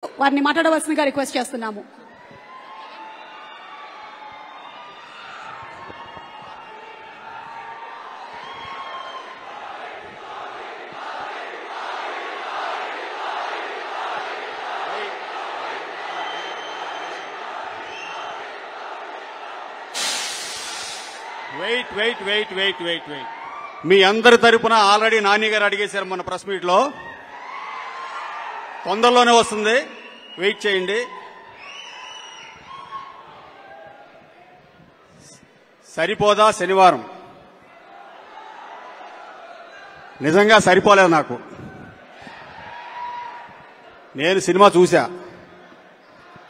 వారిని మాట్లాడవలసిందిగా రిక్వెస్ట్ చేస్తున్నాము. వెయిట్ మీ అందరి తరపున ఆల్రెడీ నాని గారు అడిగేశారు మన ప్రెస్ మీట్ లో. తొందరలోనే వస్తుంది, వెయిట్ చేయండి. సరిపోదా శనివారం? నిజంగా సరిపోలేదు నాకు. నేను సినిమా చూసా,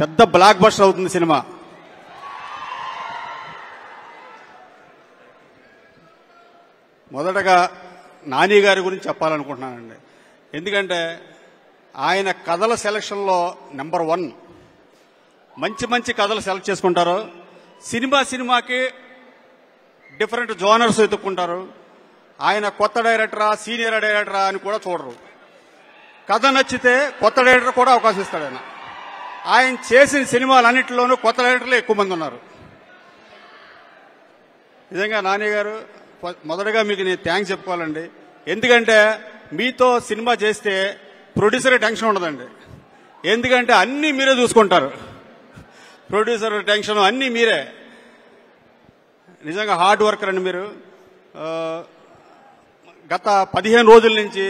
పెద్ద బ్లాక్ బస్టర్ అవుతుంది సినిమా. మొదటగా నాని గారి గురించి చెప్పాలనుకుంటున్నానండి. ఎందుకంటే ఆయన కథల సెలక్షన్లో నెంబర్ 1. మంచి మంచి కథలు సెలెక్ట్ చేసుకుంటారు. సినిమాకి డిఫరెంట్ జోనర్స్ ఎత్తుక్కుంటారు. ఆయన కొత్త డైరెక్టరా సీనియర్ డైరెక్టరా అని కూడా చూడరు. కథ నచ్చితే కొత్త డైరెక్టర్ కూడా అవకాశం ఇస్తాడు ఆయన. ఆయన చేసిన సినిమాలన్నింటిలోనూ కొత్త డైరెక్టర్లు ఎక్కువ మంది ఉన్నారు. నిజంగా నాని గారు, మొదటగా మీకు నేను థ్యాంక్స్ చెప్పుకోవాలండి. ఎందుకంటే మీతో సినిమా చేస్తే ప్రొడ్యూసర్ టెన్షన్ ఉండదండి. ఎందుకంటే అన్నీ మీరే చూసుకుంటారు. ప్రొడ్యూసర్ టెన్షన్ అన్నీ మీరే. నిజంగా హార్డ్ వర్కర్ అండి మీరు. గత 15 రోజుల నుంచి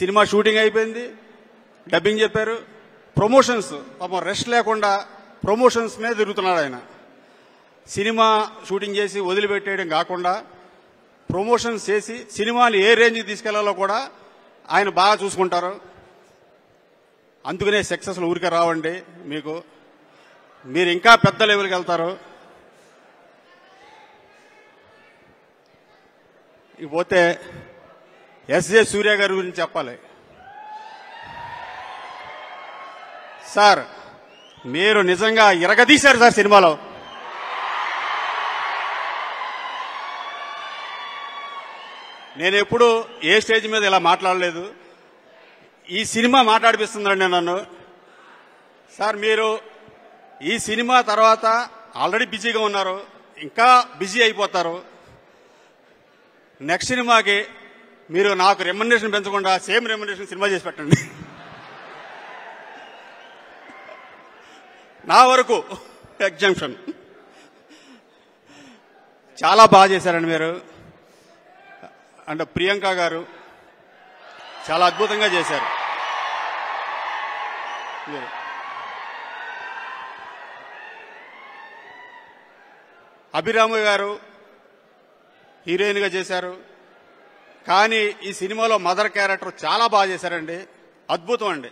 సినిమా షూటింగ్ అయిపోయింది, డబ్బింగ్ చెప్పారు, ప్రమోషన్స్ పాపం రెస్ట్ లేకుండా ప్రమోషన్స్ మీద తిరుగుతున్నాడు ఆయన. సినిమా షూటింగ్ చేసి వదిలిపెట్టేయడం కాకుండా ప్రమోషన్స్ చేసి సినిమాని ఏ రేంజ్కి తీసుకెళ్లాలో కూడా ఆయన బాగా చూసుకుంటారు. అందుకనే సక్సెస్లు ఊరికే రావండి మీకు. మీరు ఇంకా పెద్ద లెవెల్కి వెళ్తారు. ఇకపోతే ఎస్జే సూర్య గారి గురించి చెప్పాలి. సార్, మీరు నిజంగా ఇరగదీశారు సార్ సినిమాలో. నేను ఎప్పుడు ఏ స్టేజ్ మీద ఇలా మాట్లాడలేదు. ఈ సినిమా మాట్లాడిపిస్తుందండి నన్ను. సార్, మీరు ఈ సినిమా తర్వాత ఆల్రెడీ బిజీగా ఉన్నారు, ఇంకా బిజీ అయిపోతారు. నెక్స్ట్ సినిమాకి మీరు నాకు రెమ్యునరేషన్ పెంచకుండా సేమ్ రెమ్యునరేషన్ సినిమా చేసి పెట్టండి. నా వరకు ఎగ్జామ్షన్. చాలా బాగా చేశారండి మీరు. అంటే ప్రియాంక గారు చాలా అద్భుతంగా చేశారు. అభిరాము గారు హీరోయిన్ గా చేశారు. కానీ ఈ సినిమాలో మదర్ క్యారెక్టర్ చాలా బాగా చేశారండి. అద్భుతం అండి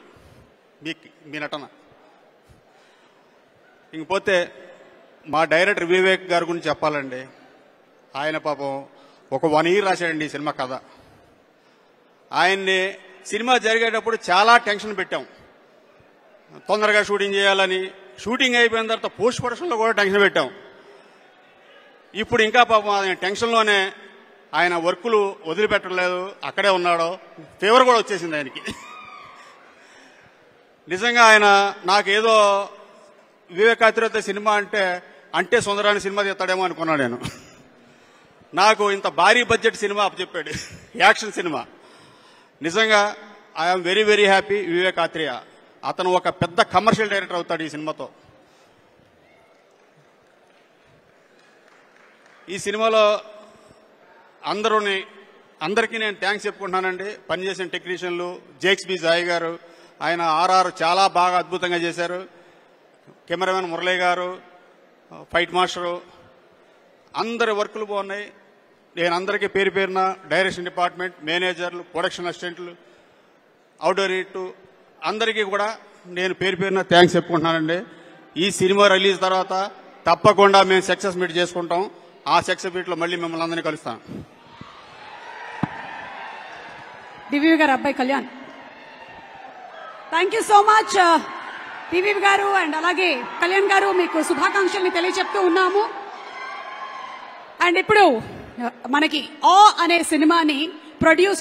మీ నటన. ఇంకపోతే మా డైరెక్టర్ వివేక్ గారి గురించి చెప్పాలండి. ఆయన పాపం ఒక 1 year రాశాడండి ఈ సినిమా కథ. ఆయన్ని సినిమా జరిగేటప్పుడు చాలా టెన్షన్ పెట్టాం. తొందరగా షూటింగ్ చేయాలని. షూటింగ్ అయిపోయిన తర్వాత పోస్ట్ ప్రొడక్షన్లో కూడా టెన్షన్ పెట్టాం. ఇప్పుడు ఇంకా పాపం ఆయన టెన్షన్లోనే ఆయన వర్కులు వదిలిపెట్టలేదు, అక్కడే ఉన్నాడు. ఫీవర్ కూడా వచ్చేసింది ఆయనకి. నిజంగా ఆయన నాకేదో వివేకాతిరేత సినిమా అంటే సుందరాని సినిమా తీస్తాడేమో అనుకున్నాను నేను. నాకు ఇంత భారీ బడ్జెట్ సినిమా అప్పచెప్పాడు, యాక్షన్ సినిమా. నిజంగా I'm very very happy. Vivek Athreya అతను ఒక పెద్ద కమర్షియల్ డైరెక్టర్ అవుతాడు ఈ సినిమాతో. ఈ సినిమాలో అందరికీ నేను థ్యాంక్స్ చెప్పుకుంటున్నానండి. పనిచేసిన టెక్నీషియన్లు, జేక్స్ బి జాయ్ గారు, ఆయన ఆర్ఆర్ చాలా బాగా అద్భుతంగా చేశారు. కెమెరామెన్ మురళీ గారు, ఫైట్ మాస్టరు, అందరి వర్కులు బాగున్నాయి. నేను అందరికీ పేరు పేరున డైరెక్షన్ డిపార్ట్మెంట్, మేనేజర్లు, ప్రొడక్షన్ అసిస్టెంట్లు, అవుట్డోర్ ఎడిటర్ అందరికీ కూడా నేను పేరు పేరున థ్యాంక్స్ చెప్పుకుంటున్నానండి. ఈ సినిమా రిలీజ్ తర్వాత తప్పకుండా మేము సక్సెస్ మీట్ చేసుకుంటాం. ఆ సక్సెస్ మీట్లో మళ్ళీ మిమ్మల్ని అందరినీ కలుస్తాను. దివ్య గారు అబ్బాయి Kalyan, thank you so much Divya గారు. అండ్ అలాగే కళ్యాణ్ గారు, మీకు శుభాకాంక్షల్ని తెలియజెప్తూ ఉన్నాము. అండ్ ఇప్పుడు మనకి ఆ అనే సినిమాని ప్రొడ్యూస్